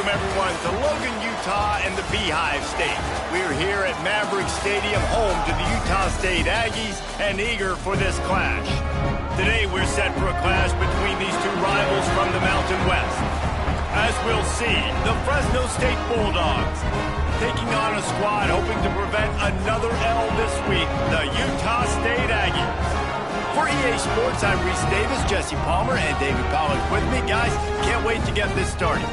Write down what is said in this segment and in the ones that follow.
welcome everyone to Logan, Utah and the Beehive State. We're here at Maverick Stadium, home to the Utah State Aggies, and eager for this clash. Today we're set for a clash between these two rivals from the Mountain West. As we'll see, the Fresno State Bulldogs taking on a squad hoping to prevent another L this week, the Utah State Aggies. For EA Sports, I'm Reese Davis, Jesse Palmer, and David Pollack with me. Guys, can't wait to get this started.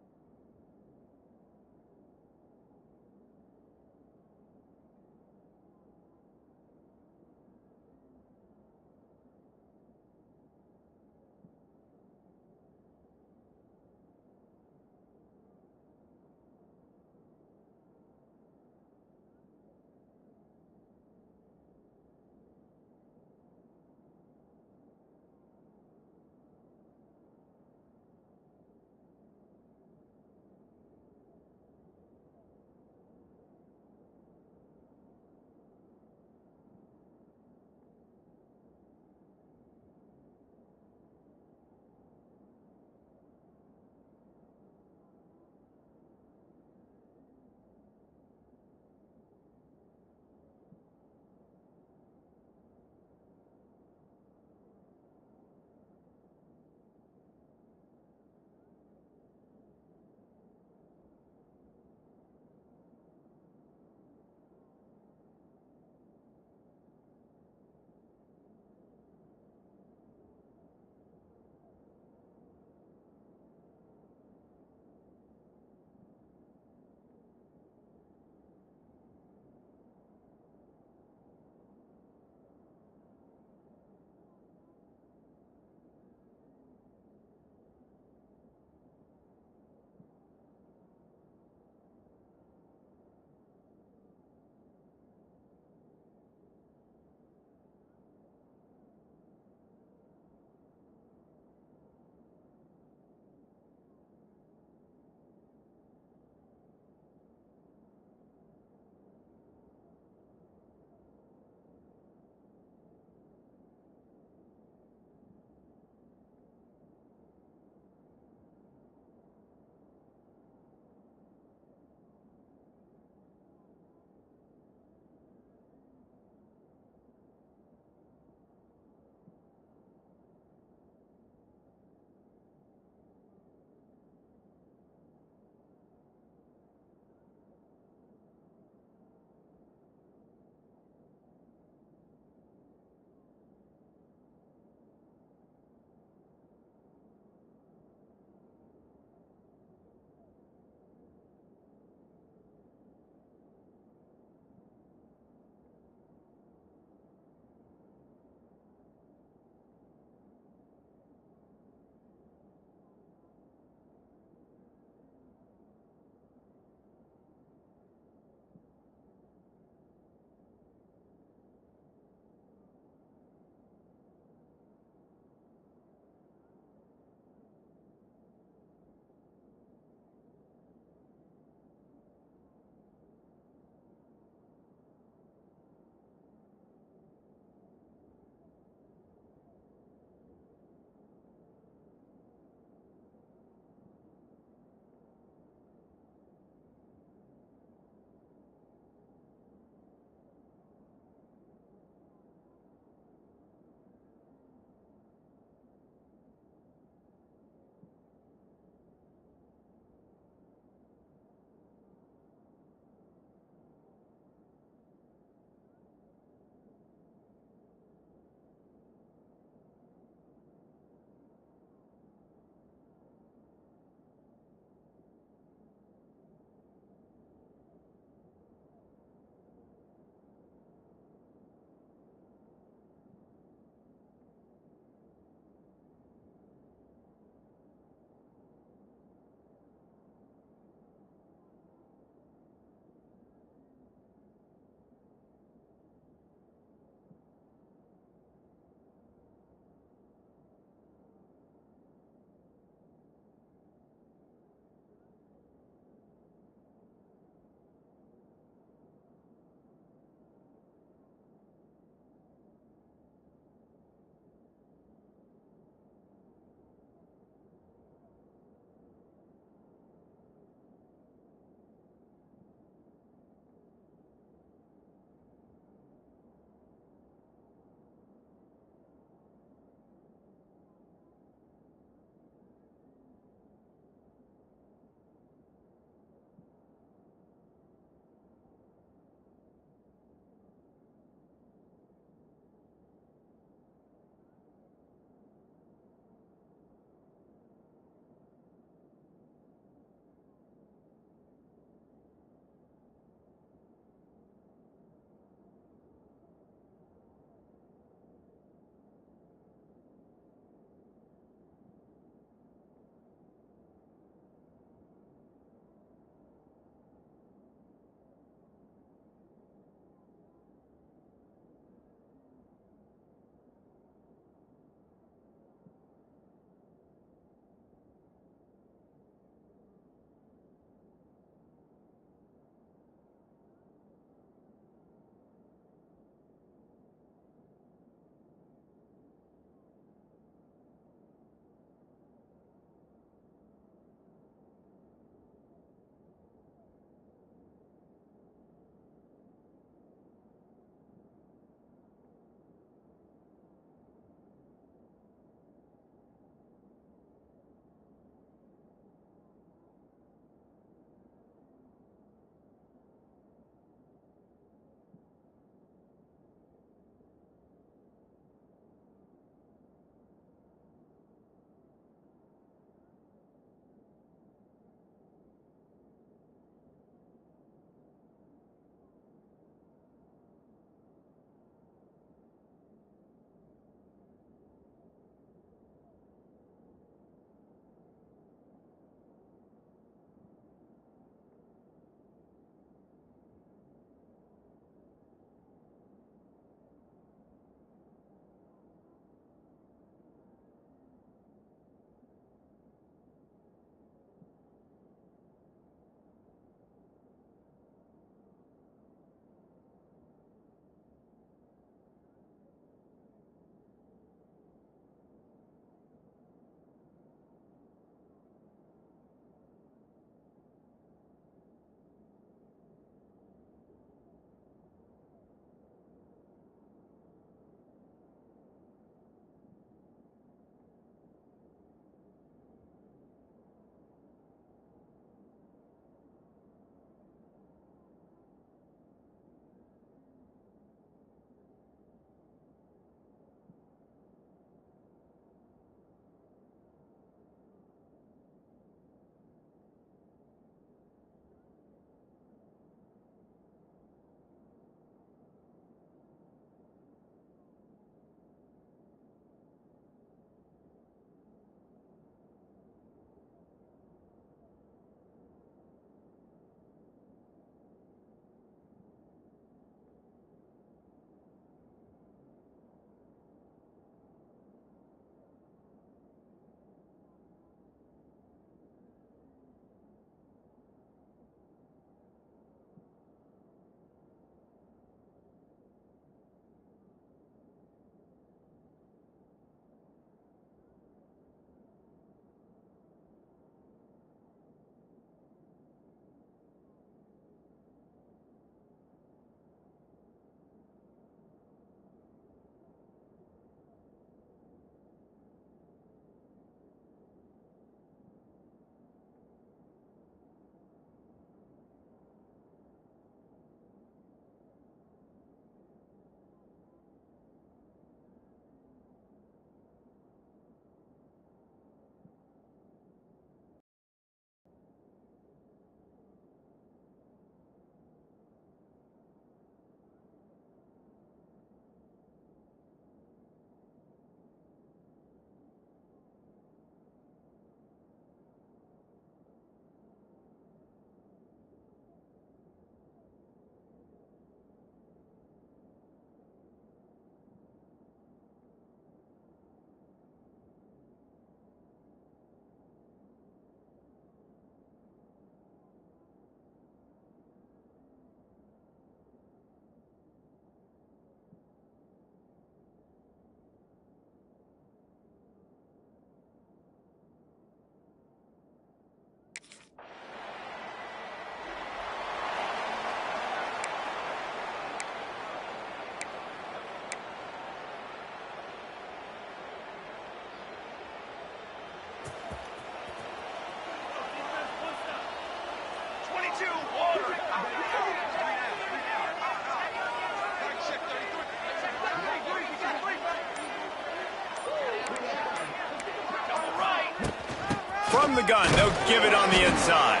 From the gun, they'll give it on the inside.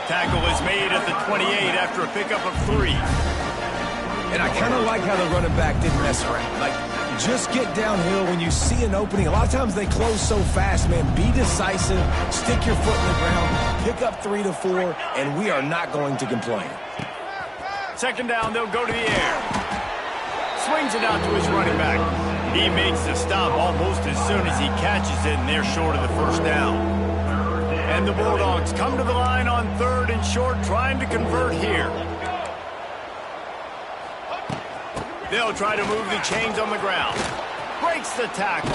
Tackle is made at the 28 after a pickup of 3. And I kind of like how the running back didn't mess around. Like, just get downhill when you see an opening. A lot of times they close so fast, man. Be decisive, stick your foot in the ground, pick up 3 to 4, and we are not going to complain. Second down, they'll go to the air. Swings it out to his running back. He makes the stop almost as soon as he catches it, and they're short of the first down. And the Bulldogs come to the line on 3rd and short, trying to convert here. They'll try to move the chains on the ground. Breaks the tackle.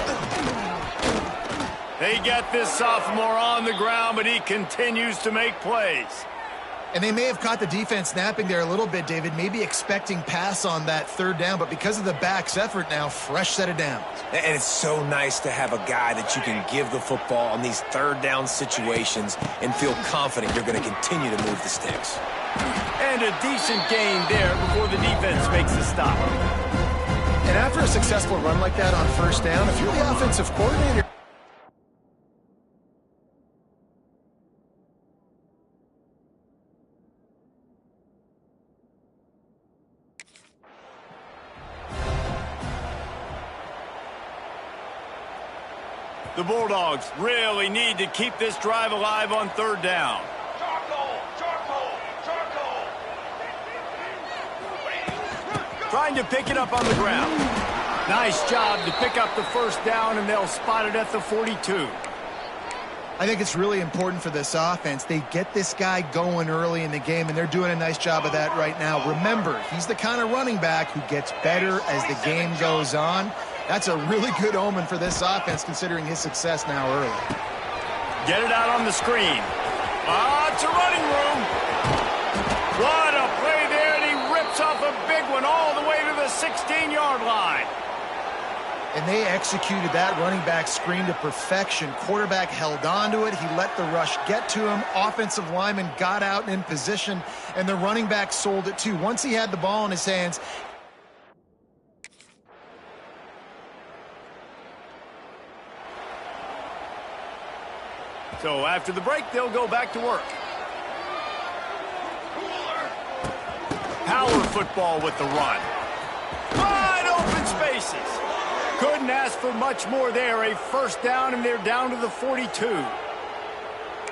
They get this sophomore on the ground, but he continues to make plays. And they may have caught the defense napping there a little bit, David, maybe expecting pass on that 3rd down, but because of the back's effort now, fresh set of downs. And it's so nice to have a guy that you can give the football on these 3rd down situations and feel confident you're going to continue to move the sticks. And a decent gain there before the defense makes the stop. And after a successful run like that on 1st down, if you're the offensive coordinator, the Bulldogs really need to keep this drive alive on 3rd down. Trying to pick it up on the ground. Nice job to pick up the 1st down, and they'll spot it at the 42. I think it's really important for this offense. They get this guy going early in the game, and they're doing a nice job of that right now. Remember, he's the kind of running back who gets better as the game goes on. That's a really good omen for this offense, considering his success now early. Get it out on the screen. It's a running room. What a play there, and he rips off a big one all the way to the 16-yard line. And they executed that running back screen to perfection. Quarterback held on to it. He let the rush get to him. Offensive lineman got out and in position, and the running back sold it too. Once he had the ball in his hands, so after the break, they'll go back to work. Power football with the run. Wide open spaces. Couldn't ask for much more there. A 1st down, and they're down to the 42.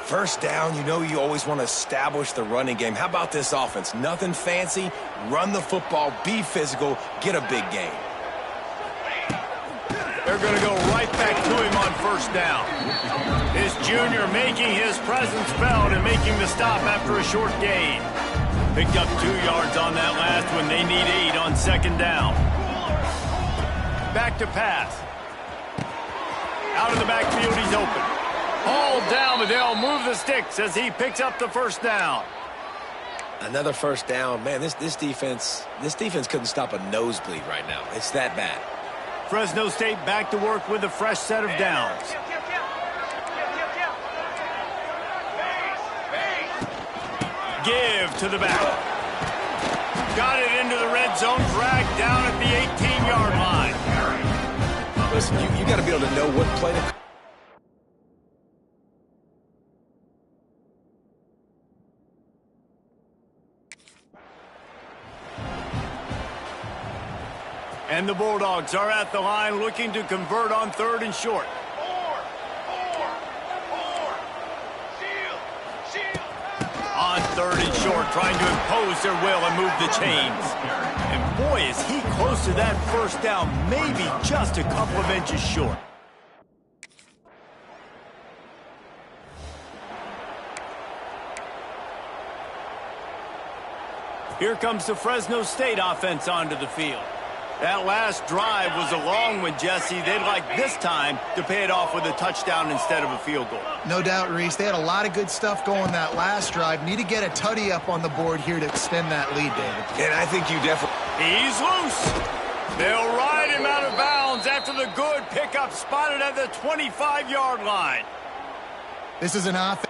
1st down, you know you always want to establish the running game. How about this offense? Nothing fancy. Run the football, be physical, get a big gain. They're going to go right back to him on 1st down. This junior making his presence felt and making the stop after a short gain. Picked up 2 yards on that last one. They need 8 on 2nd down. Back to pass. Out of the backfield, he's open. All down, but they'll move the sticks as he picks up the 1st down. Another 1st down. Man, this defense couldn't stop a nosebleed right now. It's that bad. Fresno State back to work with a fresh set of downs. Give to the back. Got it into the red zone, dragged down at the 18-yard line. Listen, you got to be able to know what play to... And the Bulldogs are at the line looking to convert on 3rd and short. On 3rd and short, trying to impose their will and move the chains. And boy, is he close to that 1st down, maybe just a couple of inches short. Here comes the Fresno State offense onto the field. That last drive was a long one, Jesse. They'd like this time to pay it off with a touchdown instead of a field goal. No doubt, Reese. They had a lot of good stuff going that last drive. Need to get a tutty up on the board here to extend that lead, David. And I think you definitely... He's loose. They'll ride him out of bounds after the good pickup spotted at the 25-yard line. This is an offense.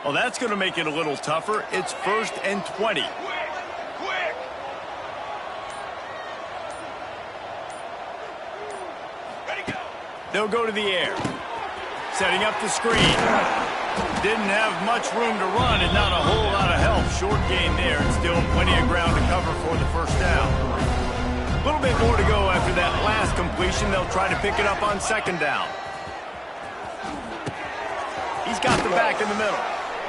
Well, that's going to make it a little tougher. It's 1st and 20. They'll go to the air. Setting up the screen. Didn't have much room to run and not a whole lot of help. Short gain there and still plenty of ground to cover for the first down. A little bit more to go after that last completion. They'll try to pick it up on 2nd down. He's got the back in the middle.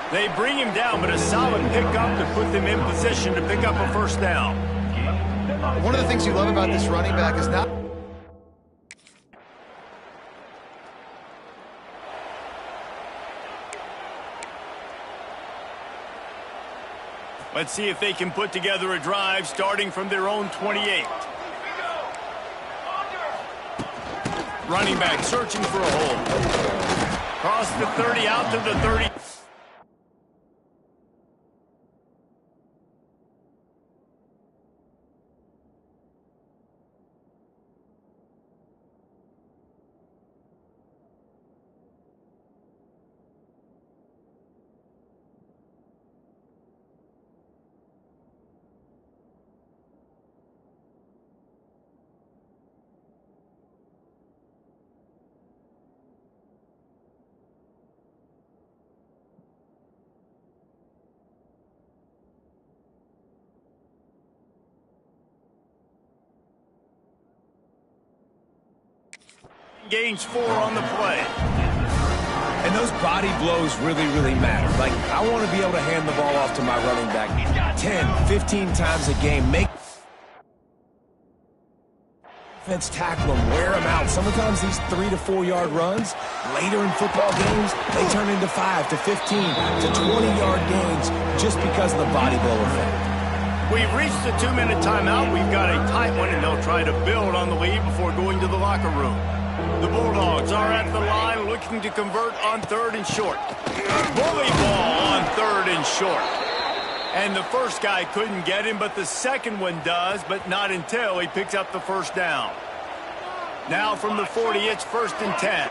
They bring him down, but a solid pickup to put them in position to pick up a 1st down. One of the things you love about this running back is not... Let's see if they can put together a drive starting from their own 28. Running back searching for a hole. Cross the 30 out to the 30. Gains 4 on the play. And those body blows really, really matter. Like, I want to be able to hand the ball off to my running back 10, 15 times a game. Make defense tackle them, wear them out. Sometimes these 3 to 4 yard runs, later in football games, they turn into 5 to 15 to 20-yard gains just because of the body blow effect. We've reached the 2-minute timeout. We've got a tight one, and they'll try to build on the lead before going to the locker room. The Bulldogs are at the line looking to convert on 3rd and short. Bully ball on 3rd and short. And the first guy couldn't get him, but the second one does, but not until he picks up the 1st down. Now from the 40, it's 1st and 10.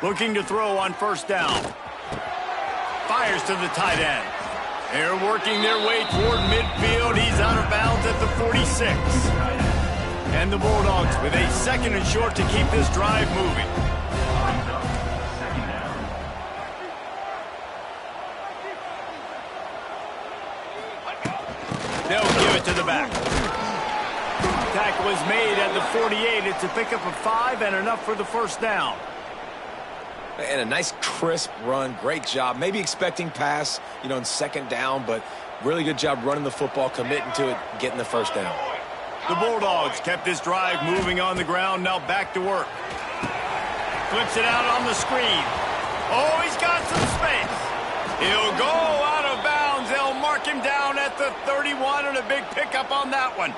Looking to throw on first down. Fires to the tight end. They're working their way toward midfield. He's out of bounds at the 46. And the Bulldogs with a 2nd and short to keep this drive moving. They'll give it to the back. Tackle is made at the 48. It's a pickup of 5 and enough for the first down. And a nice crisp run. Great job. Maybe expecting pass, you know, in 2nd down, but really good job running the football, committing to it, getting the first down. The Bulldogs kept this drive moving on the ground. Now back to work. Flips it out on the screen. Oh, he's got some space. He'll go out of bounds. They'll mark him down at the 31 and a big pickup on that one.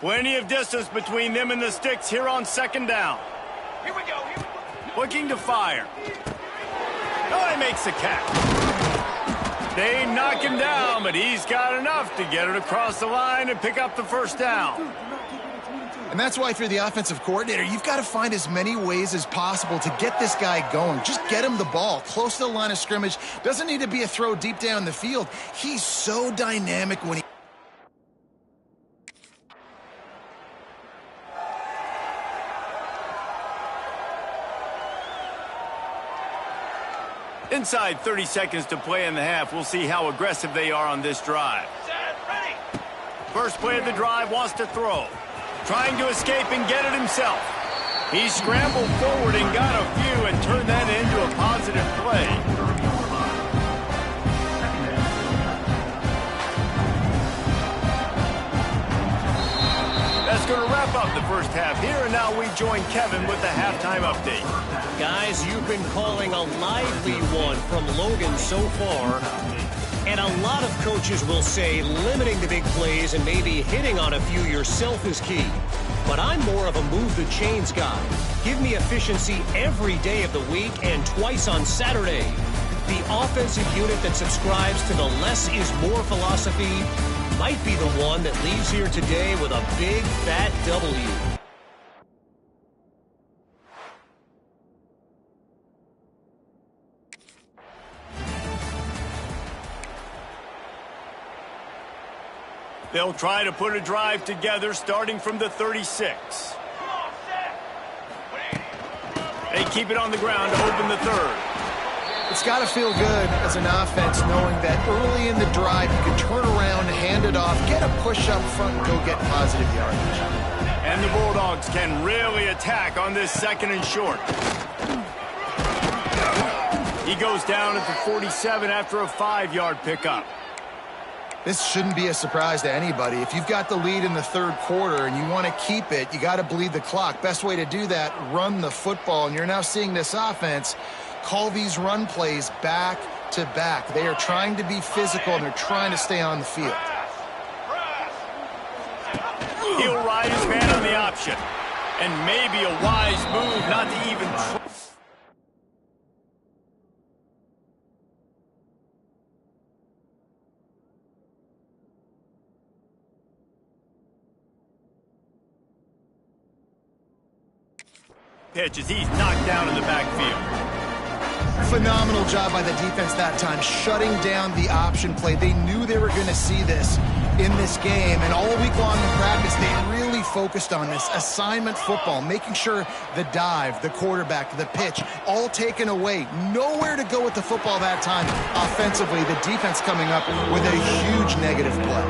Plenty of distance between them and the sticks here on 2nd down. Here we go. Looking to fire. Oh, he makes the catch. They knock him down, but he's got enough to get it across the line and pick up the first down. And that's why if you're the offensive coordinator, you've got to find as many ways as possible to get this guy going. Just get him the ball close to the line of scrimmage. Doesn't need to be a throw deep down the field. He's so dynamic when he... Inside 30 seconds to play in the half. We'll see how aggressive they are on this drive. First play of the drive, wants to throw. Trying to escape and get it himself. He scrambled forward and got a few and turned that into a positive play. That's going to wrap up the first half here, and now we join Kevin with the halftime update. Guys, you've been calling a lively one from Logan so far. And a lot of coaches will say limiting the big plays and maybe hitting on a few yourself is key. But I'm more of a move the chains guy. Give me efficiency every day of the week and twice on Saturday. The offensive unit that subscribes to the less is more philosophy might be the one that leaves here today with a big fat W. They'll try to put a drive together starting from the 36. They keep it on the ground to open the third. It's got to feel good as an offense knowing that early in the drive you can turn around, hand it off, get a push up front, and go get positive yardage. And the Bulldogs can really attack on this second and short. He goes down at the 47 after a 5-yard pickup. This shouldn't be a surprise to anybody. If you've got the lead in the third quarter and you want to keep it, you got to bleed the clock. Best way to do that, run the football. And you're now seeing this offense call these run plays back to back. They are trying to be physical, and they're trying to stay on the field. He'll ride his man on the option. And maybe a wise move not to even try. Pitch as he's knocked down in the backfield. Phenomenal job by the defense that time, shutting down the option play. They knew they were going to see this in this game, and all week long in practice, they really focused on this assignment football, making sure the dive, the quarterback, the pitch, all taken away. Nowhere to go with the football that time offensively. The defense coming up with a huge negative play.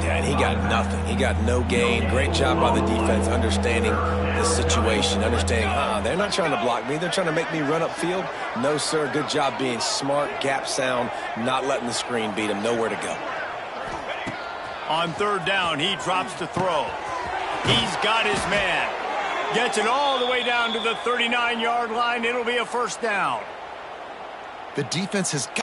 Yeah, and he got nothing. He got no gain. Great job by the defense understanding the situation, understanding, they're not trying to block me. They're trying to make me run upfield. No, sir. Good job being smart, gap sound, not letting the screen beat him. Nowhere to go. On third down, he drops to throw. He's got his man. Gets it all the way down to the 39-yard line. It'll be a first down. The defense has got...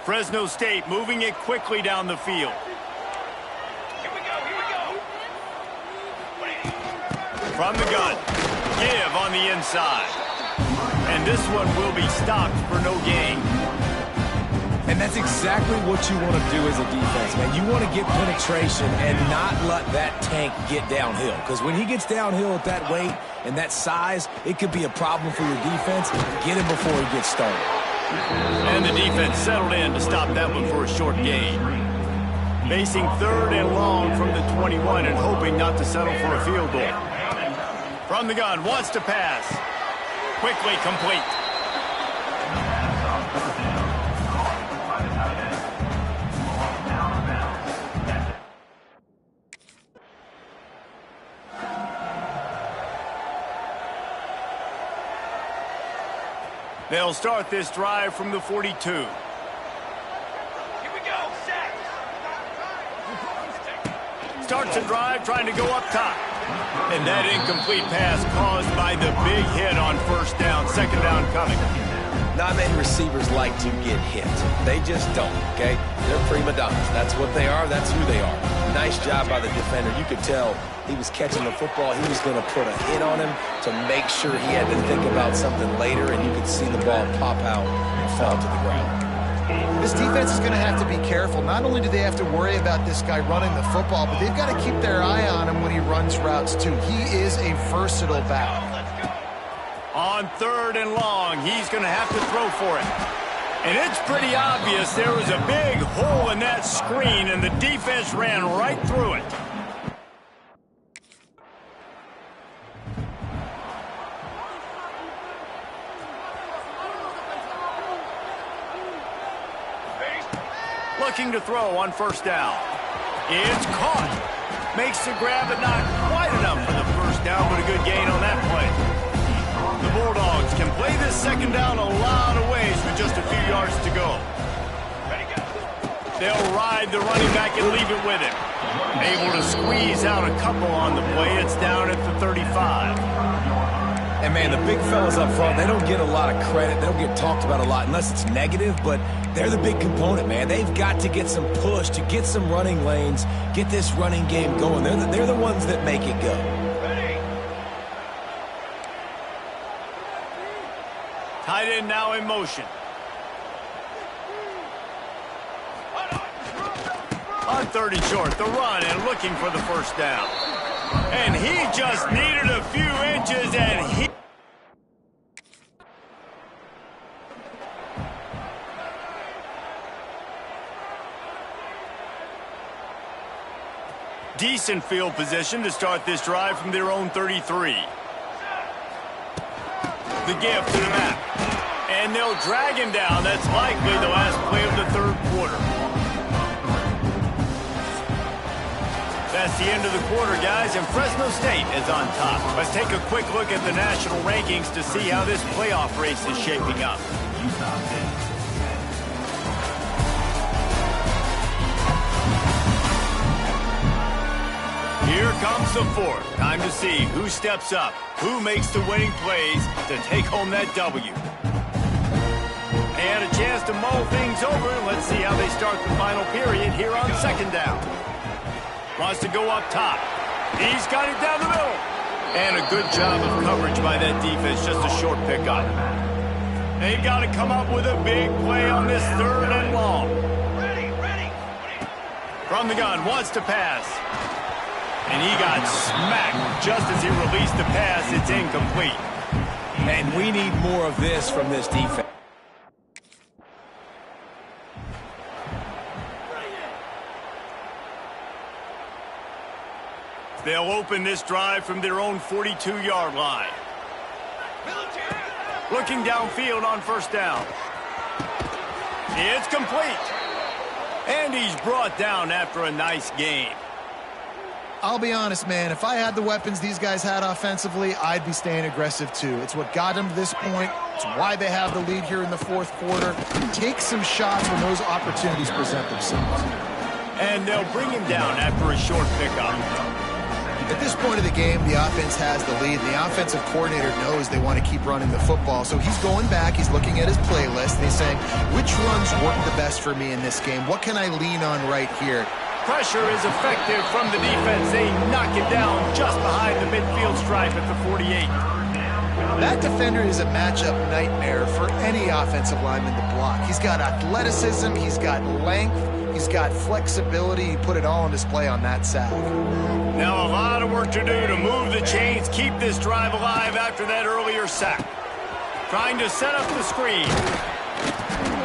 Fresno State moving it quickly down the field. Here we go. From the gun, give on the inside. And this one will be stopped for no gain. And that's exactly what you want to do as a defense, man. You want to get penetration and not let that tank get downhill. Because when he gets downhill at that weight and that size, it could be a problem for your defense. Get him before he gets started. And the defense settled in to stop that one for a short gain. Facing third and long from the 21 and hoping not to settle for a field goal. From the gun, wants to pass. Quickly complete. They'll start this drive from the 42. Here we go, set. Starts a drive trying to go up top. And that incomplete pass caused by the big hit on first down. Second down coming. Not many receivers like to get hit. They just don't, okay? They're prima donnas. That's what they are. That's who they are. Nice job by the defender. You could tell he was catching the football. He was going to put a hit on him to make sure he had to think about something later, and you could see the ball pop out and fall to the ground. This defense is going to have to be careful. Not only do they have to worry about this guy running the football, but they've got to keep their eye on him when he runs routes, too. He is a versatile back. On 3rd and long, he's going to have to throw for it. And it's pretty obvious there was a big hole in that screen, and the defense ran right through it. Looking to throw on 1st down. It's caught. Makes the grab, but not quite enough for the 1st down, but a good gain on that play. The Bulldogs can play this 2nd down a lot of ways with just a few yards to go. They'll ride the running back and leave it with him. Able to squeeze out a couple on the play. It's down at the 35. And, man, the big fellas up front, they don't get a lot of credit. They don't get talked about a lot unless it's negative, but they're the big component, man. They've got to get some push, to get some running lanes, get this running game going. They're the ones that make it go. Tight end now in motion. On 3rd and short, the run and looking for the 1st down. And he just needed a few inches, and he... Decent field position to start this drive from their own 33. The give to the map. And they'll drag him down. That's likely the last play of the 3rd quarter. That's the end of the quarter, guys, and Fresno State is on top. Let's take a quick look at the national rankings to see how this playoff race is shaping up. Here comes the 4th. Time to see who steps up, who makes the winning plays to take home that W. And a chance to mull things over. Let's see how they start the final period here on 2nd down. Wants to go up top. He's got it down the middle. And a good job of coverage by that defense. Just a short pickup. They've got to come up with a big play on this 3rd and long. From the gun, wants to pass. And he got smacked just as he released the pass. It's incomplete. And we need more of this from this defense. They'll open this drive from their own 42-yard line. Looking downfield on 1st down. It's complete. And he's brought down after a nice gain. I'll be honest, man. If I had the weapons these guys had offensively, I'd be staying aggressive too. It's what got them to this point. It's why they have the lead here in the 4th quarter. Take some shots when those opportunities present themselves. And they'll bring him down after a short pickup. At this point of the game, the offense has the lead. The offensive coordinator knows they want to keep running the football. So he's going back, he's looking at his playlist, and he's saying, which runs work the best for me in this game? What can I lean on right here? Pressure is effective from the defense. They knock it down just behind the midfield stripe at the 48. That defender is a matchup nightmare for any offensive lineman to block. He's got athleticism, he's got length, he's got flexibility. He put it all on display on that sack. Now a lot of work to do to move the chains, keep this drive alive after that earlier sack. Trying to set up the screen.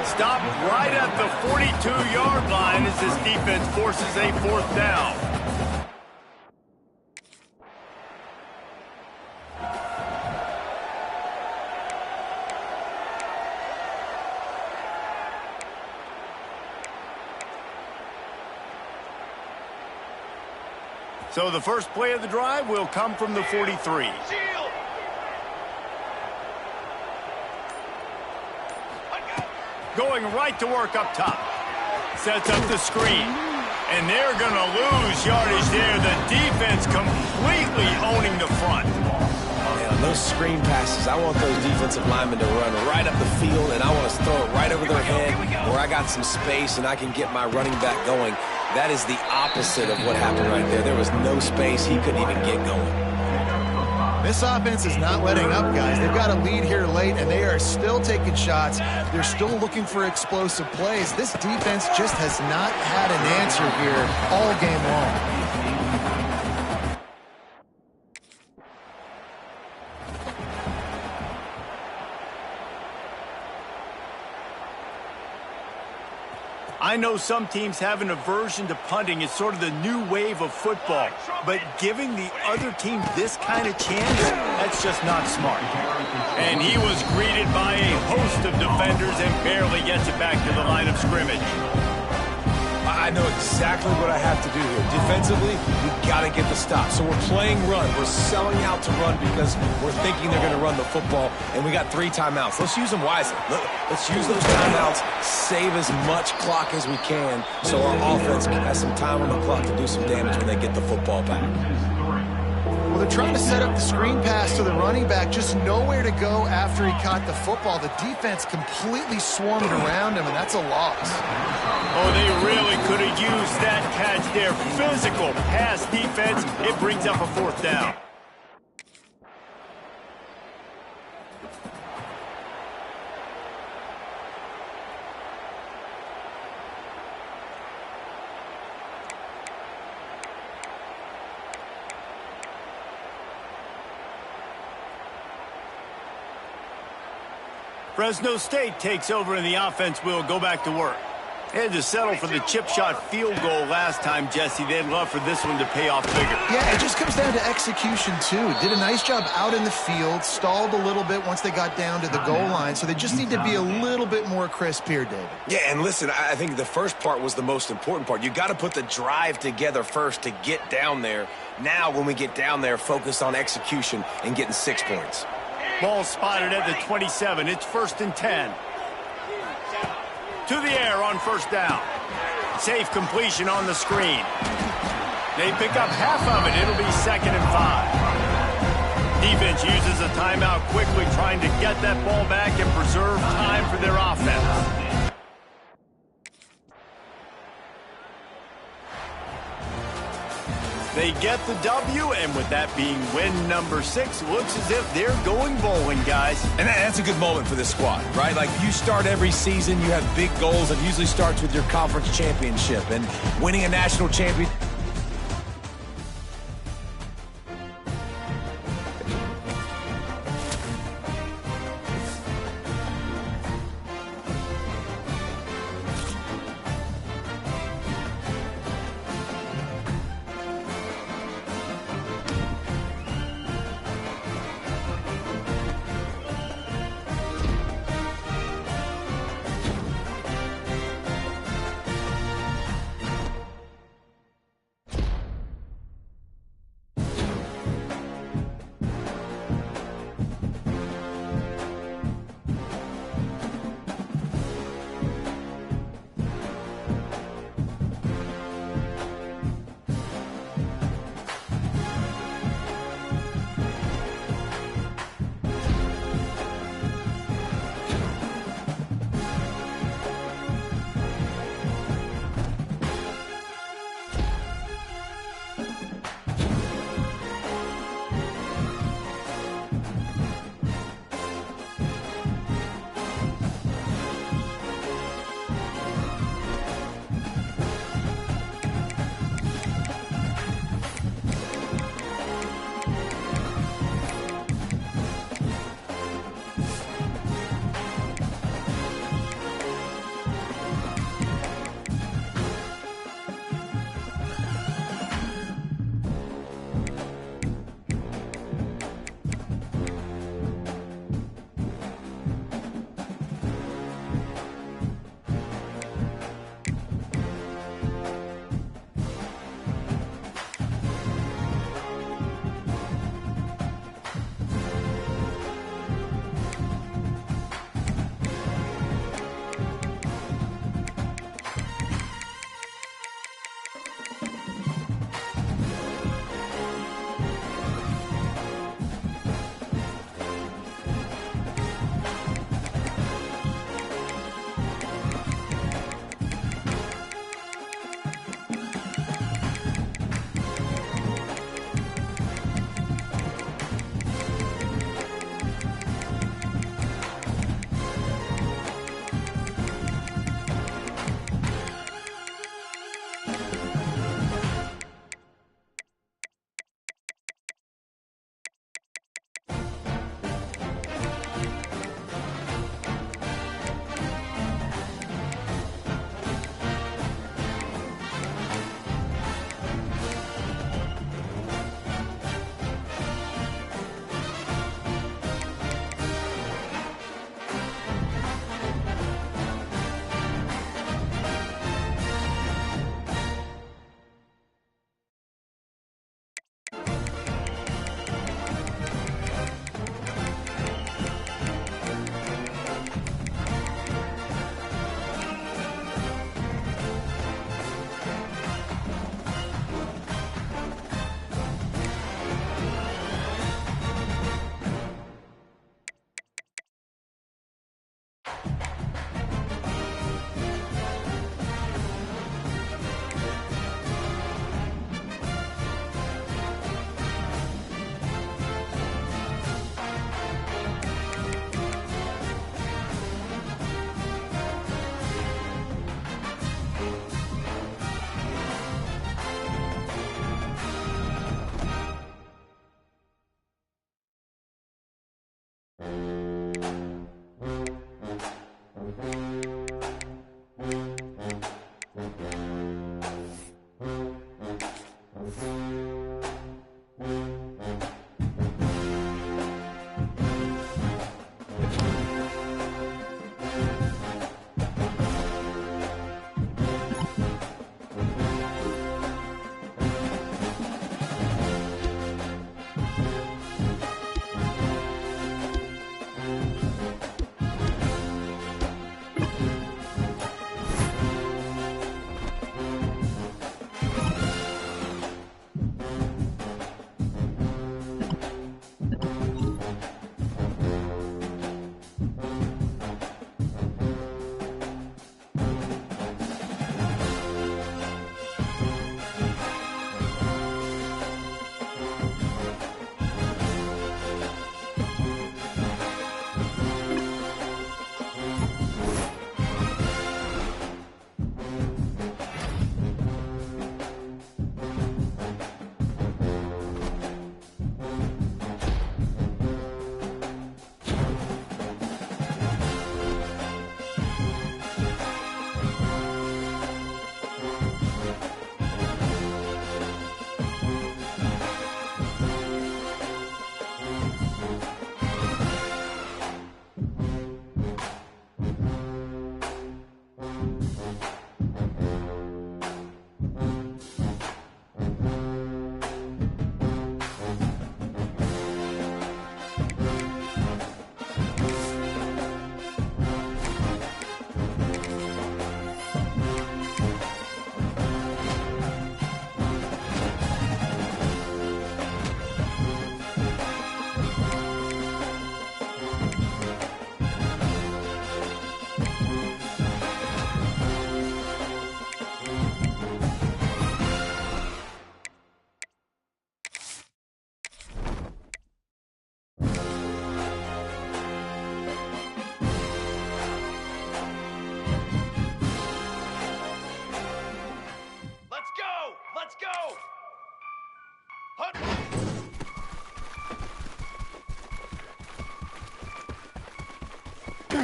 Stopped right at the 42-yard line as this defense forces a 4th down. So the first play of the drive will come from the 43. Going right to work up top. Sets up the screen. And they're going to lose yardage there. The defense completely owning the front. Yeah, run. Those screen passes, I want those defensive linemen to run right up the field, and I want to throw it right over their head where I got some space and I can get my running back going. That is the opposite of what happened right there. There was no space. He couldn't even get going. This offense is not letting up, guys. They've got a lead here late, and they are still taking shots. They're still looking for explosive plays. This defense just has not had an answer here all game long. I know some teams have an aversion to punting. It's sort of the new wave of football. But giving the other team this kind of chance, that's just not smart. And he was greeted by a host of defenders and barely gets it back to the line of scrimmage. I know exactly what I have to do here. Defensively, we got to get the stop. So we're playing run. We're selling out to run because we're thinking they're going to run the football, and we got 3 timeouts. Let's use them wisely. Let's use those timeouts, save as much clock as we can so our offense has some time on the clock to do some damage when they get the football back. Well, they're trying to set up the screen pass to the running back, just nowhere to go after he caught the football. The defense completely swarmed around him, and that's a loss. Oh, they really could have used that catch there. Physical pass defense. It brings up a 4th down. Fresno State takes over and the offense will go back to work. They had to settle for the chip shot field goal last time, Jesse. They'd love for this one to pay off bigger. Yeah, it just comes down to execution, too. Did a nice job out in the field, stalled a little bit once they got down to the goal line, so they just need to be a little bit more crisp here, David. Yeah, and listen, I think the first part was the most important part. You got to put the drive together first to get down there. Now, when we get down there, focus on execution and getting 6 points. Ball spotted at the 27. It's 1st and 10. To the air on 1st down. Safe completion on the screen. They pick up half of it. It'll be 2nd and 5. Defense uses a timeout quickly, trying to get that ball back and preserve time for their offense. They get the W, and with that being win number 6, looks as if they're going bowling, guys. And that's a good moment for this squad, right? Like, you start every season, you have big goals. It usually starts with your conference championship, and winning a national championship.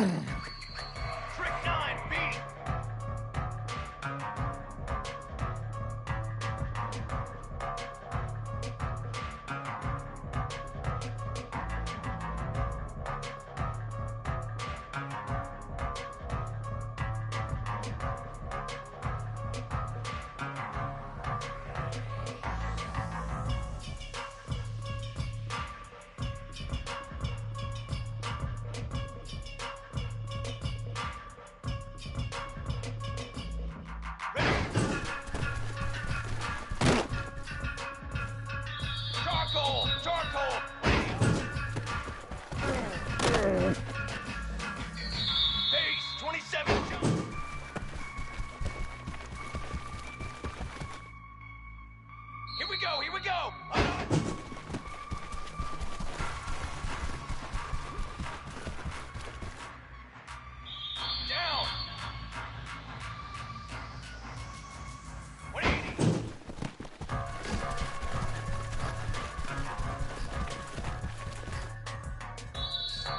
Trick 9, B. Charcoal! Charcoal! Base 27. Here we go, here we go! Down! 180!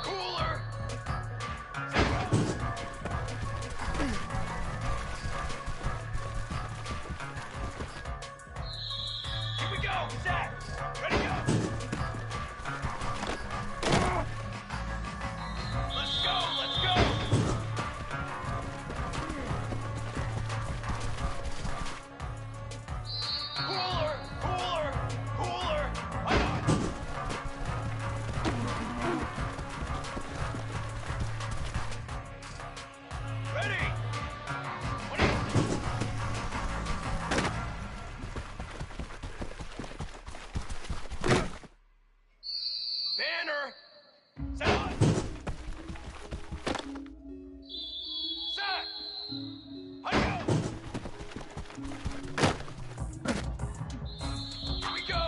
Cooler! Here we go, set! Ready, go! Let's go, let's go! Cooler, cooler, cooler! Ready! Banner! Set on! Set! Hurry go! Here we go!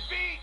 beat.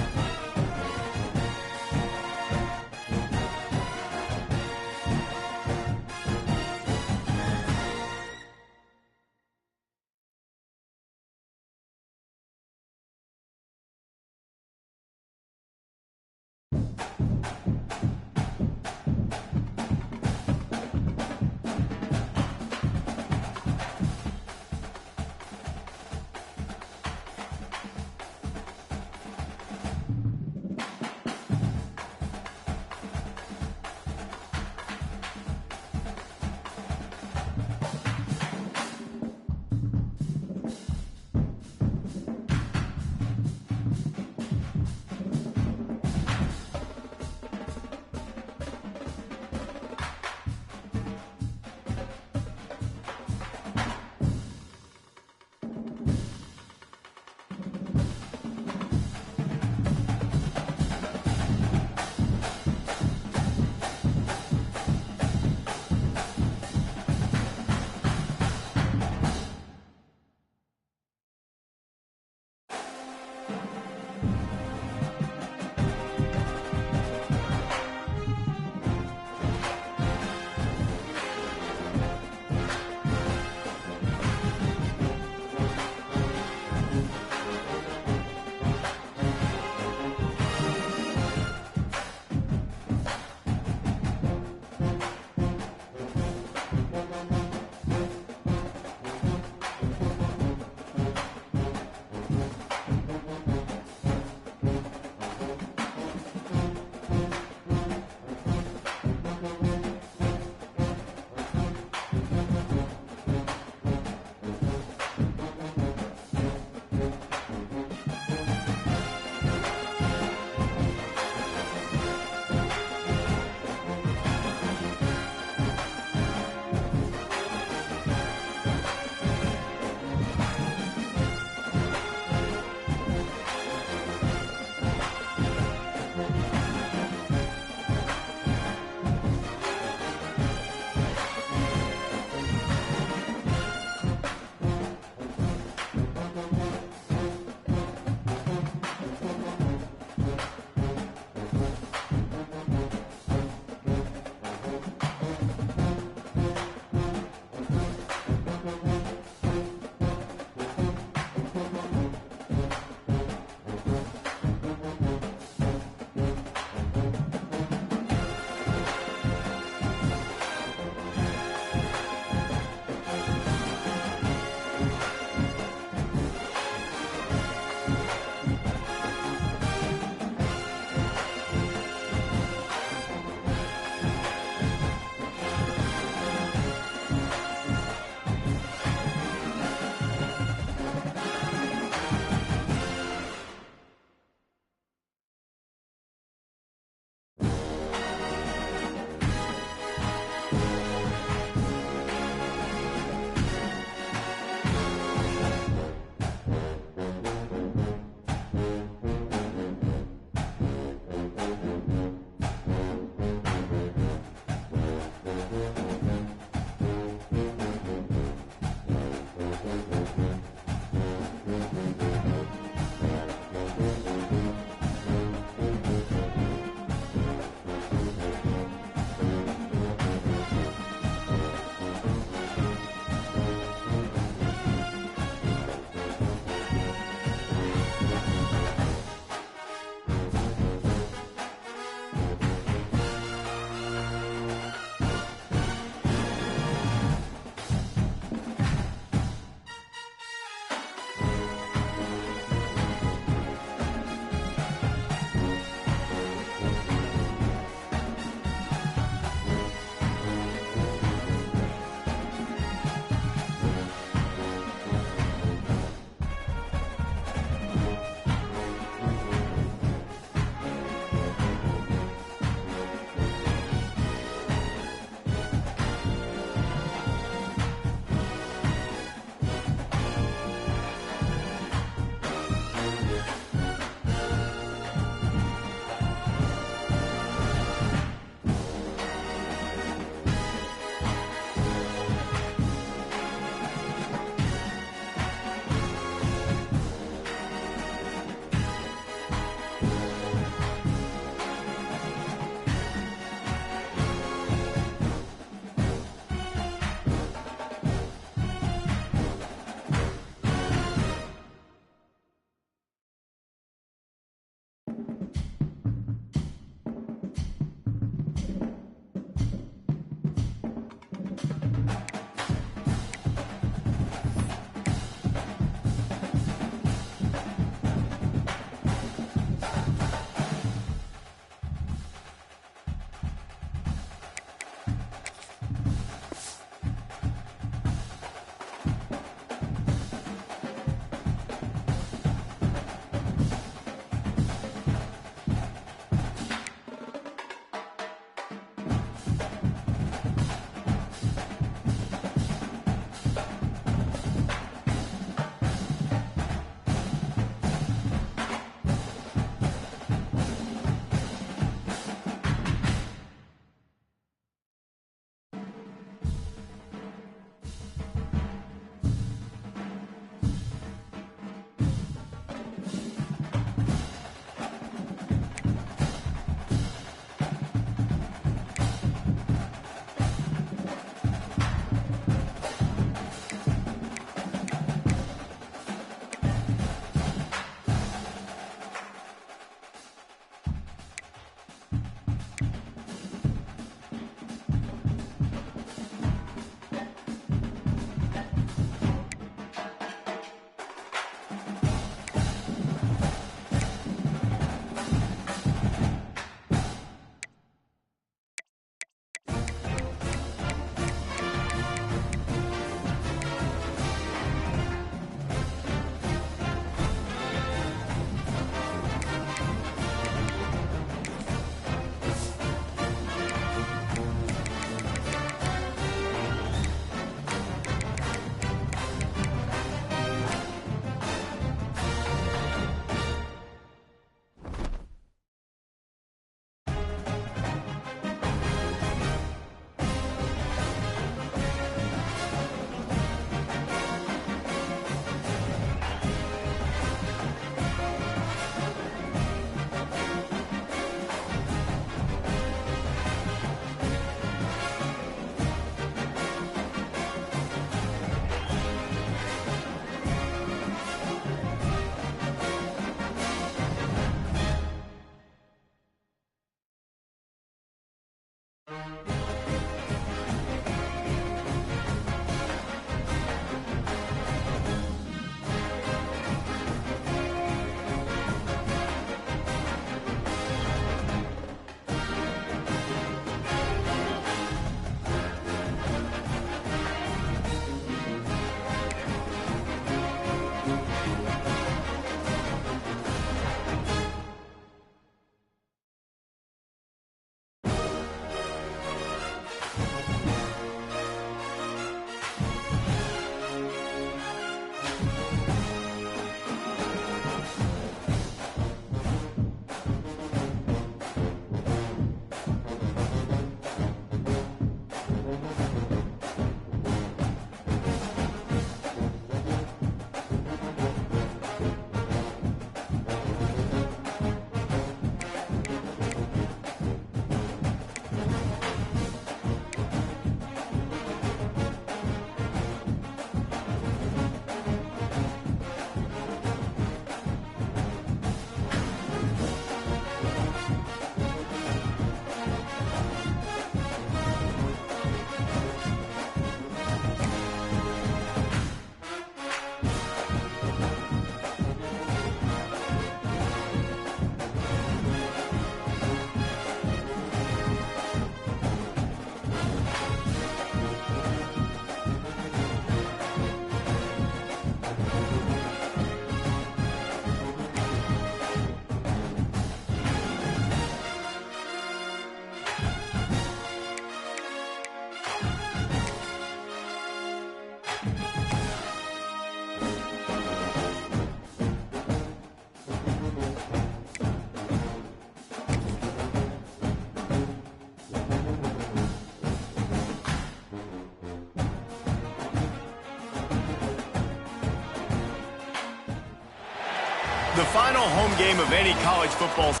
The final home game of any college football season.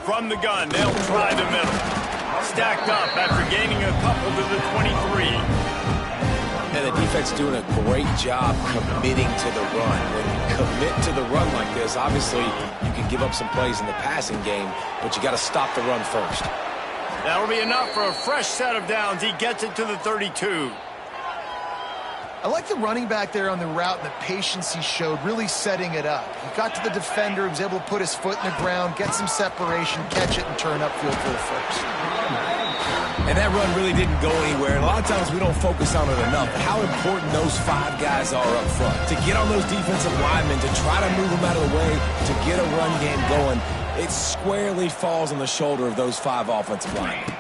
From the gun, they'll try the middle. Stacked up after gaining a couple to the 23. And the defense doing a great job committing to the run. When you commit to the run like this, obviously you can give up some plays in the passing game, but you got to stop the run first. That'll be enough for a fresh set of downs. He gets it to the 32. I like the running back there on the route and the patience he showed, really setting it up. He got to the defender, he was able to put his foot in the ground, get some separation, catch it, and turn upfield for the first. And that run really didn't go anywhere. And a lot of times we don't focus on it enough, how important those 5 guys are up front. To get on those defensive linemen, to try to move them out of the way, to get a run game going, it squarely falls on the shoulder of those 5 offensive linemen.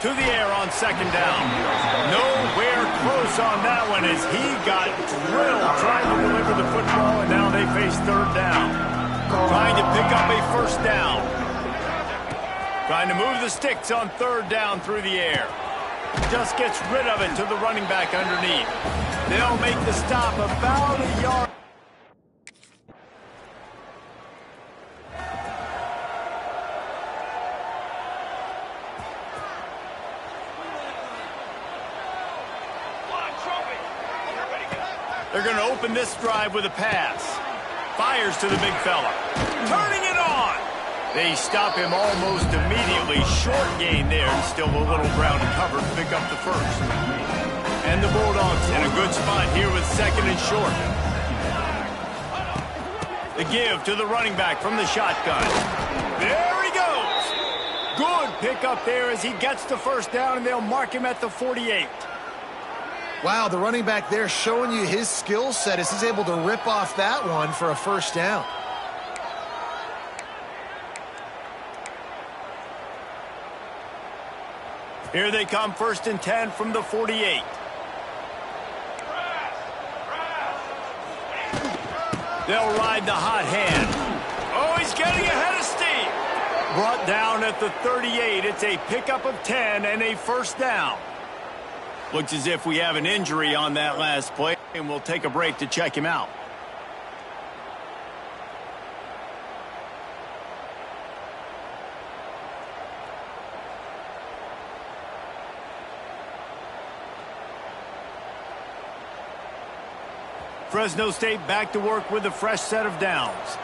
To the air on second down. Nowhere close on that one as he got drilled trying to deliver the football, and now they face third down. Trying to pick up a first down. Trying to move the sticks on third down through the air. Just gets rid of it to the running back underneath. They'll make the stop about a yard. They're going to open this drive with a pass. Fires to the big fella. Turning it on. They stop him almost immediately. Short gain there, and still a little ground to cover to pick up the first. And the Bulldogs in a good spot here with second and short. The give to the running back from the shotgun. There he goes. Good pickup there as he gets the first down, and they'll mark him at the 48. Wow, the running back there showing you his skill set as he's able to rip off that one for a first down. Here they come, 1st and 10 from the 48. They'll ride the hot hand. Oh, he's getting ahead of steam. Brought down at the 38. It's a pickup of 10 and a first down. Looks as if we have an injury on that last play, and we'll take a break to check him out. Fresno State back to work with a fresh set of downs.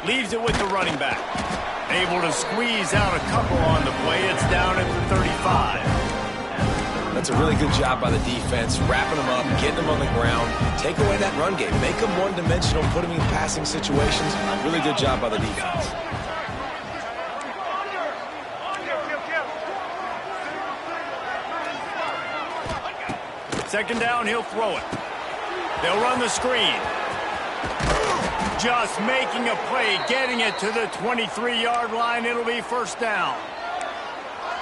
Leaves it with the running back. Able to squeeze out a couple on the play. It's down at the 35. That's a really good job by the defense, wrapping them up, getting them on the ground, take away that run game, make them one-dimensional, put them in passing situations. Really good job by the defense. Second down, he'll throw it. They'll run the screen. Just making a play, getting it to the 23-yard line. It'll be first down.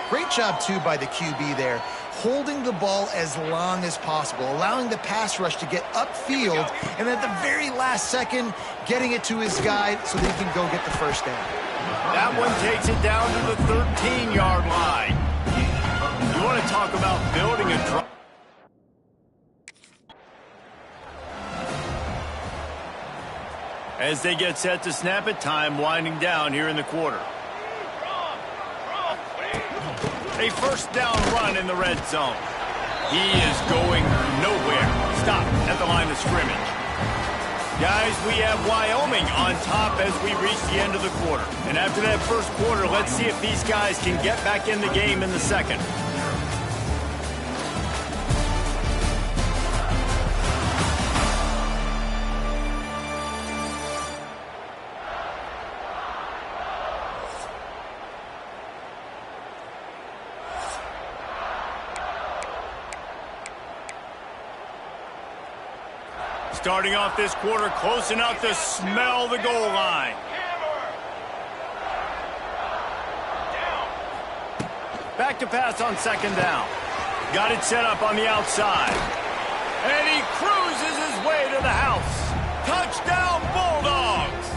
Great job, too, by the QB there, holding the ball as long as possible, allowing the pass rush to get upfield, and at the very last second, getting it to his guy so that he can go get the first down. That one takes it down to the 13-yard line. You want to talk about building a drive. As they get set to snap it, time winding down here in the quarter. A first down run in the red zone. He is going nowhere. Stop at the line of scrimmage. Guys, we have Wyoming on top as we reach the end of the quarter. And after that first quarter, let's see if these guys can get back in the game in the second. Starting off this quarter close enough to smell the goal line. Back to pass on second down. Got it set up on the outside. And he cruises his way to the house. Touchdown, Bulldogs!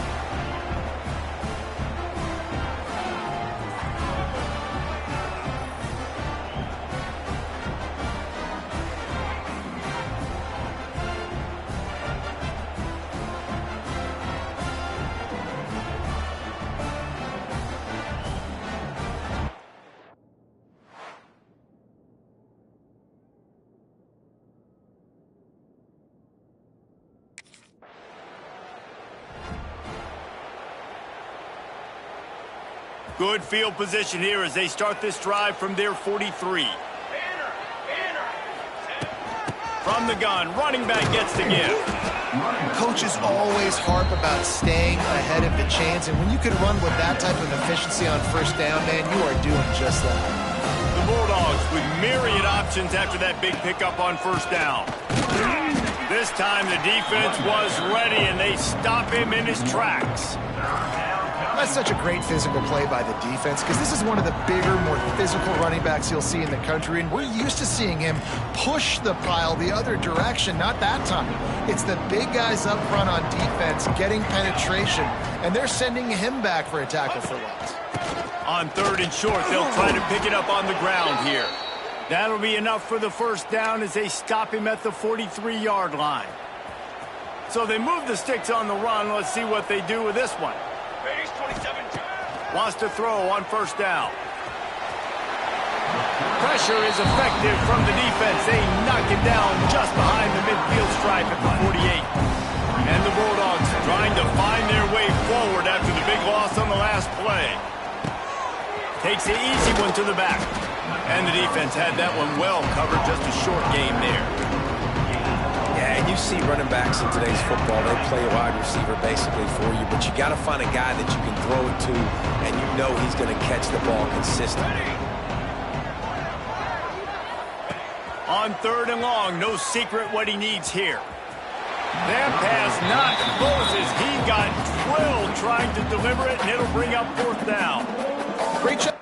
Good field position here as they start this drive from their 43. From the gun, running back gets the give. Coaches always harp about staying ahead of the chains, and when you can run with that type of efficiency on first down, man, you are doing just that. The Bulldogs with myriad options after that big pickup on first down. This time the defense was ready, and they stop him in his tracks. That's such a great physical play by the defense because this is one of the bigger, more physical running backs you'll see in the country, and we're used to seeing him push the pile the other direction. Not that time. It's the big guys up front on defense getting penetration, and they're sending him back for a tackle for loss. On 3rd and short, they'll try to pick it up on the ground here. That'll be enough for the first down as they stop him at the 43-yard line. So they move the sticks on the run. Let's see what they do with this one. Wants to throw on first down. Pressure is effective from the defense. They knock him down just behind the midfield stripe at the 48. And the Bulldogs trying to find their way forward after the big loss on the last play. Takes the easy one to the back. And the defense had that one well covered, just a short game there. Yeah, and you see running backs in today's football, they play a wide receiver basically for you, but you got to find a guy that you can throw it to, and you know he's going to catch the ball consistently. On 3rd and long, no secret what he needs here. That pass knocked Moses. He got drilled trying to deliver it, and it'll bring up 4th down. Great job.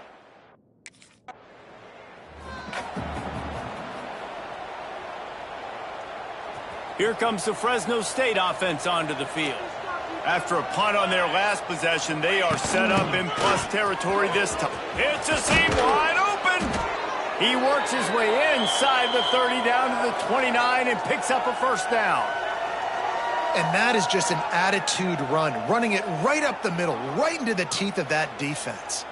Here comes the Fresno State offense onto the field. After a punt on their last possession, they are set up in plus territory this time. It's a seam wide open. He works his way inside the 30 down to the 29 and picks up a first down. And that is just an attitude run, running it right up the middle, right into the teeth of that defense.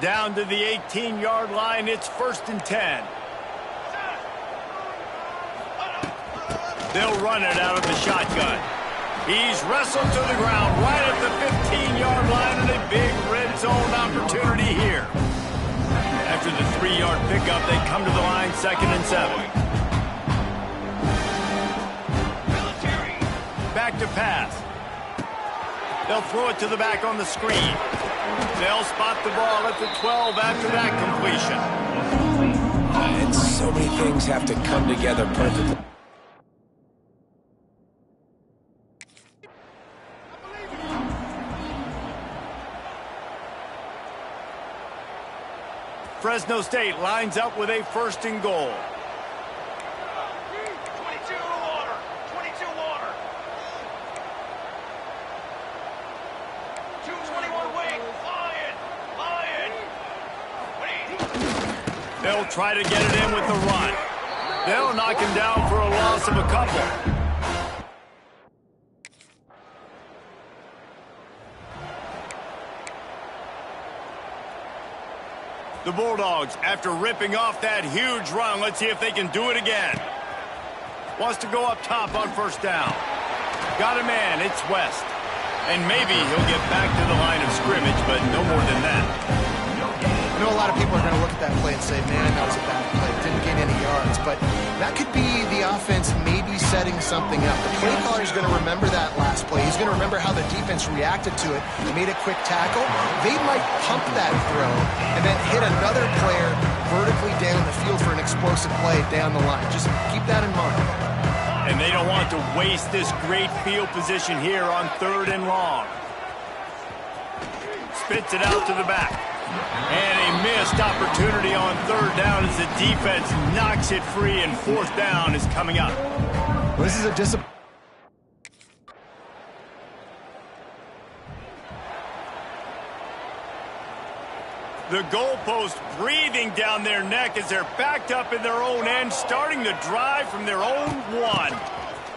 Down to the 18-yard line, it's 1st and 10. They'll run it out of the shotgun. He's wrestled to the ground right at the 15-yard line, and a big red zone opportunity here. After the 3-yard pickup, they come to the line 2nd and 7. Back to pass. They'll throw it to the back on the screen. They'll spot the ball at the 12 after that completion. And so many things have to come together perfectly. Fresno State lines up with a 1st and goal. 22 water. 22 water. 221 wing. Lion. They'll try to get it in with the run. They'll knock him down for a loss of a couple. The Bulldogs, after ripping off that huge run, let's see if they can do it again. Wants to go up top on first down. Got a man, it's West. And maybe he'll get back to the line of scrimmage, but no more than that. I know a lot of people are going to look at that play and say, man, that was a bad play. Didn't gain any yards. But that could be the offense maybe setting something up. The play caller is going to remember that last play. He's going to remember how the defense reacted to it. They made a quick tackle. They might pump that throw and then hit another player vertically down the field for an explosive play down the line. Just keep that in mind. And they don't want to waste this great field position here on 3rd and long. Spits it out to the back. And a missed opportunity on 3rd down as the defense knocks it free, and 4th down is coming up. Well, this is a disappointment. The goalpost breathing down their neck as they're backed up in their own end, starting the drive from their own 1.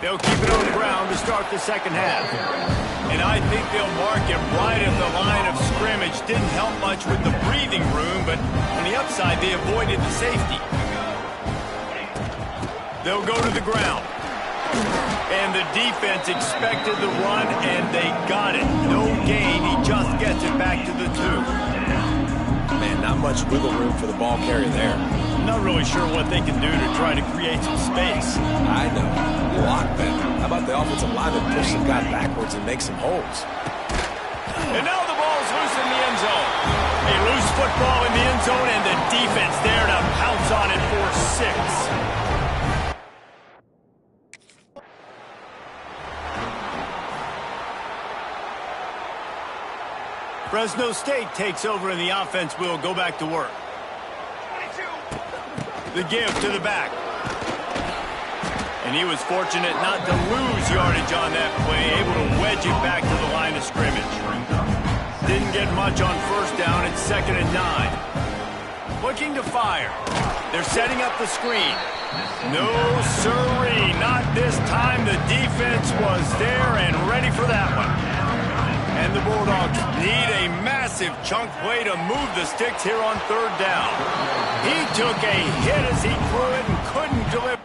They'll keep it on the ground to start the second half. And I think they'll mark it right at the line of scrimmage. Didn't help much with the breathing room, but on the upside, they avoided the safety. They'll go to the ground. And the defense expected the run, and they got it. No gain. He just gets it back to the 2. Man, not much wiggle room for the ball carrier there. Not really sure what they can do to try to create some space. I know. Block better. How about the offensive lineman push some guy backwards and make some holes? And now the ball's loose in the end zone. A loose football in the end zone, and the defense there to pounce on it for 6. Fresno State takes over, and the offense will go back to work. 22. The give to the back. And he was fortunate not to lose yardage on that play, able to wedge it back to the line of scrimmage. Didn't get much on 1st down. It's 2nd and 9. Looking to fire. They're setting up the screen. No sirree, not this time. The defense was there and ready for that one. And the Bulldogs need a massive chunk play to move the sticks here on 3rd down. He took a hit as he threw it and couldn't deliver.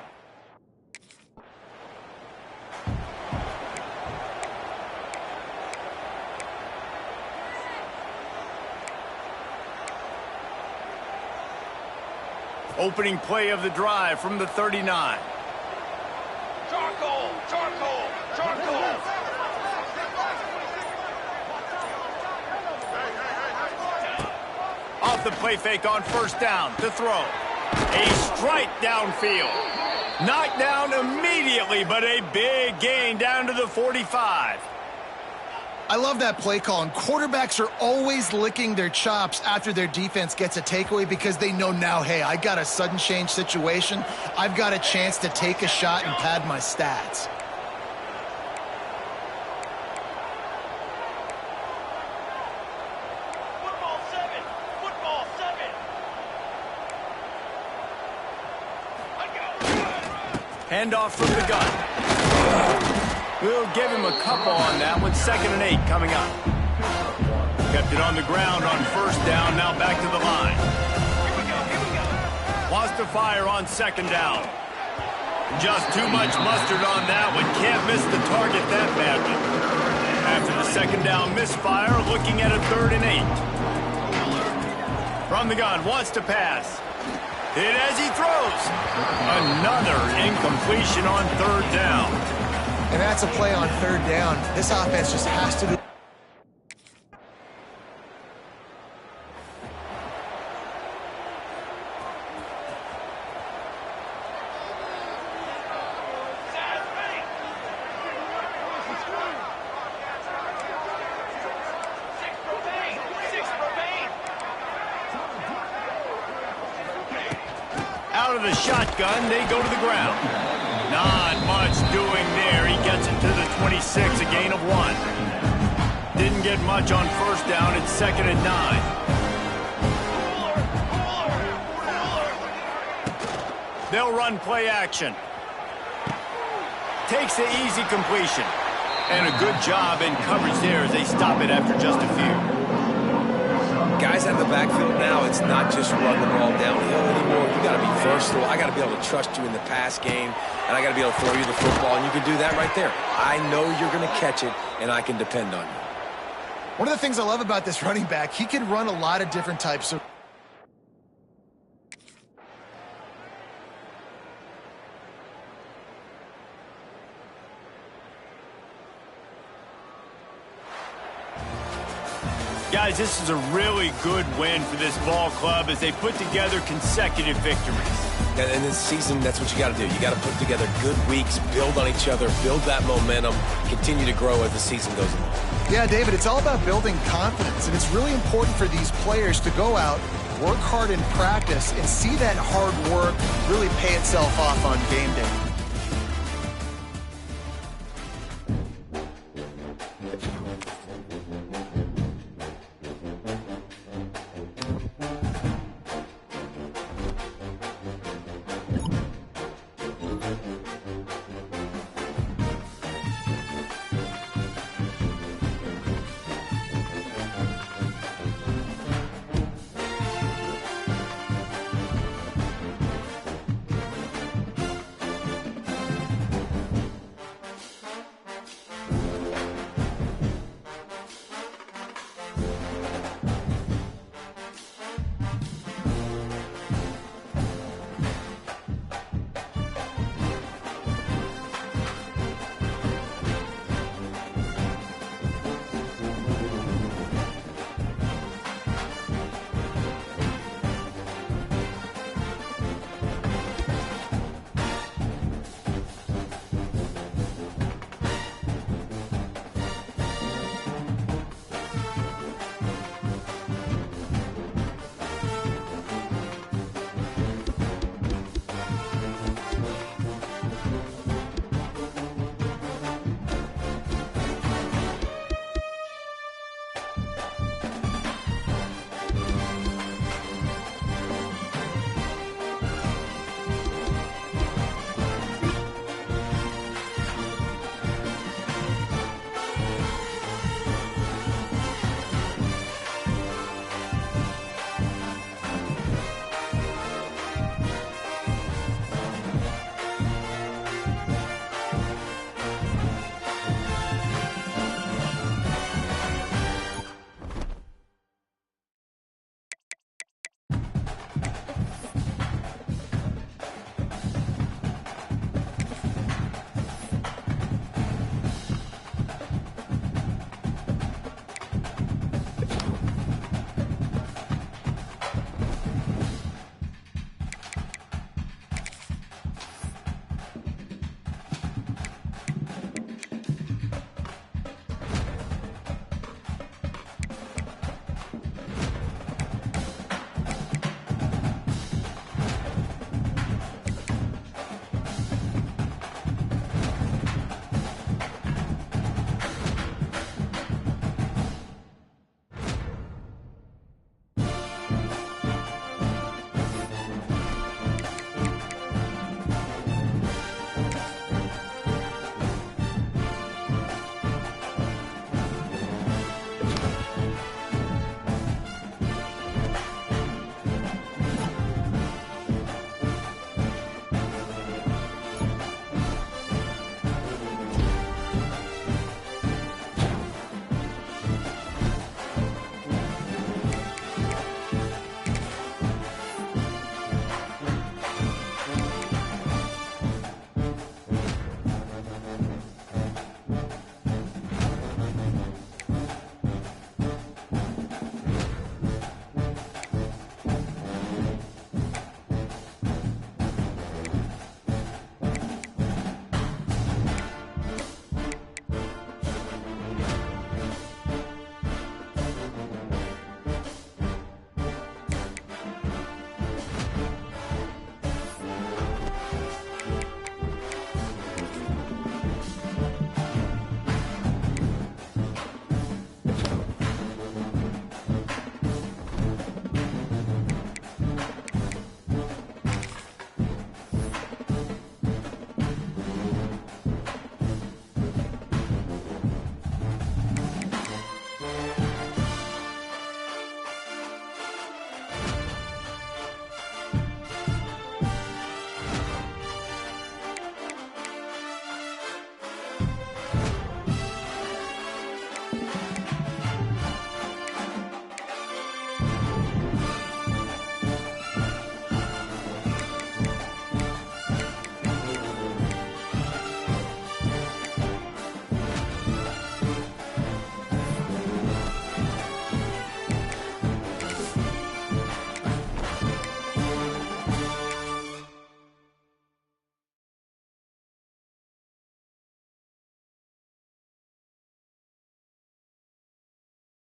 Opening play of the drive from the 39. Charcoal! Charcoal! Charcoal! Off the play fake on 1st down to throw. A strike downfield. Knocked down immediately, but a big gain down to the 45. I love that play call, and quarterbacks are always licking their chops after their defense gets a takeaway because they know now, hey, I got a sudden change situation. I've got a chance to take a shot and pad my stats. Football 7! Football 7! Handoff from the gun. We'll give him a couple on that one. 2nd and 8 coming up. Kept it on the ground on 1st down. Now back to the line. Here we go! Wants to fire on 2nd down. Just too much mustard on that one. Can't miss the target that badly. After the 2nd down misfire, looking at a 3rd and 8. From the gun, wants to pass. Hit as he throws. Another incompletion on 3rd down. And that's a play on 3rd down. This offense just has to do. Out of the shotgun, they go to the ground. Not much doing there. He gets it to the 26, a gain of 1. Didn't get much on 1st down. It's 2nd and 9. They'll run play action. Takes the easy completion. And a good job in coverage there as they stop it after just a few. Guys out the backfield now, it's not just run the ball downhill anymore. You got to be versatile. I got to be able to trust you in the pass game, and I got to be able to throw you the football, and you can do that right there. I know you're going to catch it, and I can depend on you. One of the things I love about this running back, he can run a lot of different types of. Guys, this is a really good win for this ball club as they put together consecutive victories. And in this season, that's what you got to do. You got to put together good weeks, build on each other, build that momentum, continue to grow as the season goes along. Yeah, David, it's all about building confidence, and it's really important for these players to go out, work hard in practice, and see that hard work really pay itself off on game day.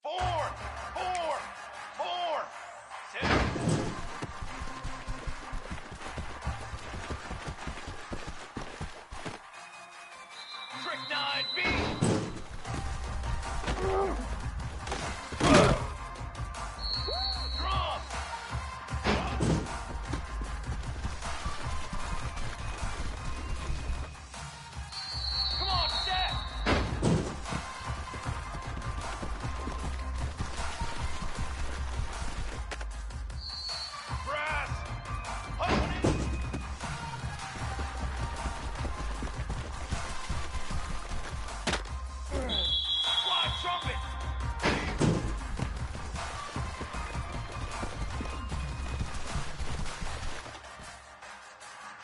Four. Sit. Trick 9B. Drum. Come on, set. Brass. Harmony. Fly trumpet.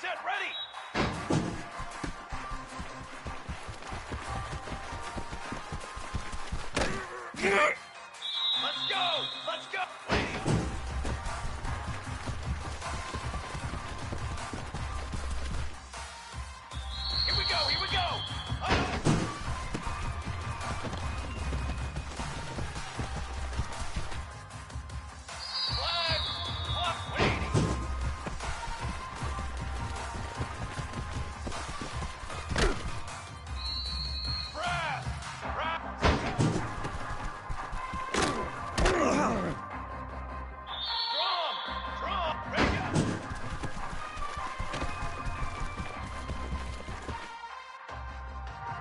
Set ready. Let's go. Let's go. Here we go. Here we go. Flag. Clock waiting. Brass. Brass. Drum. Ready up.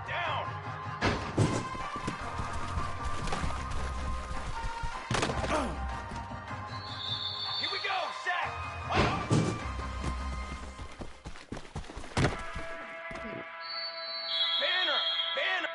Down. Here we go. Set. Banner.